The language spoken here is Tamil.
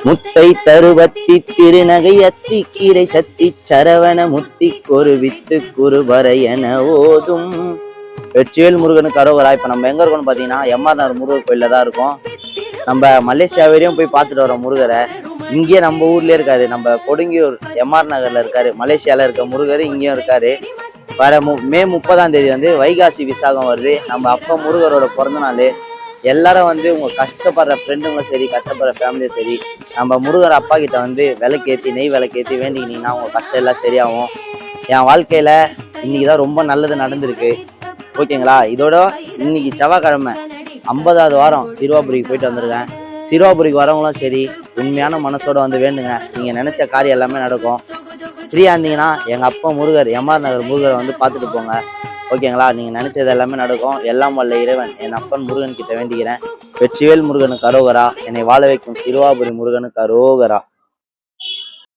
முத்தை தருவத்தி திருநகை அத்தி கீரை சத்தி சரவண முத்தி ஒரு வித்து குறுவரை என ஓதும். வெற்றிவேல் முருகனுக்கு அரோகரா. இப்ப நம்ம எங்க இருக்கோம்னு பாத்தீங்கன்னா எம்ஆர் நகர் முருகர் கோயில்ல தான் இருக்கோம். நம்ம மலேசியா வரையும் போய் பார்த்துட்டு வரோம் முருகரை. இங்கேயே நம்ம ஊர்லயே இருக்காரு, நம்ம கொடுங்கியூர் எம்ஆர் நகர்ல இருக்காரு. மலேசியால இருக்க முருகர் இங்கேயும் இருக்காரு. வர மே 30ஆம் தேதி வந்து வைகாசி விசாகம் வருது. நம்ம அப்பா முருகரோட பிறந்த நாள். எல்லாரும் வந்து உங்க கஷ்டப்படுற ஃப்ரெண்டுங்களும் சரி, கஷ்டப்படுற ஃபேமிலியும் சரி, நம்ம முருகர் அப்பா கிட்ட வந்து விளக்கேற்றி நெய் விளக்கேற்றி வேண்டிக்கிட்டீங்கன்னா உங்க கஷ்டம் எல்லாம் சரியாகும். என் வாழ்க்கையில இன்னைக்குதான் ரொம்ப நல்லது நடந்திருக்கு. ஓகேங்களா? இதோட இன்னைக்கு செவ்வாய்க்கிழமை 50வது வாரம் சிறுவாபுரிக்கு போயிட்டு வந்திருக்கேன். சிறுவாபுரிக்கு வரவங்களும் சரி, உண்மையான மனசோட வந்து வேண்டுங்க, நீங்க நினைச்ச காரியம் எல்லாமே நடக்கும். ஃப்ரீயா இருந்தீங்கன்னா எங்க அப்பா முருகர் எம்ஆர் நகர் முருகரை வந்து பார்த்துட்டு போங்க. ஓகேங்களா? நீங்க நினைச்சது எல்லாமே நடக்கும். எல்லாம் வல்ல இறைவன் என் அப்பன் முருகன் கிட்ட வேண்டிக்கிறேன். வெற்றிவேல் முருகனுக்கு அரோகரா. என்னை வாழ வைக்கும் சிறுவாபுரி முருகனுக்கு அரோகரா.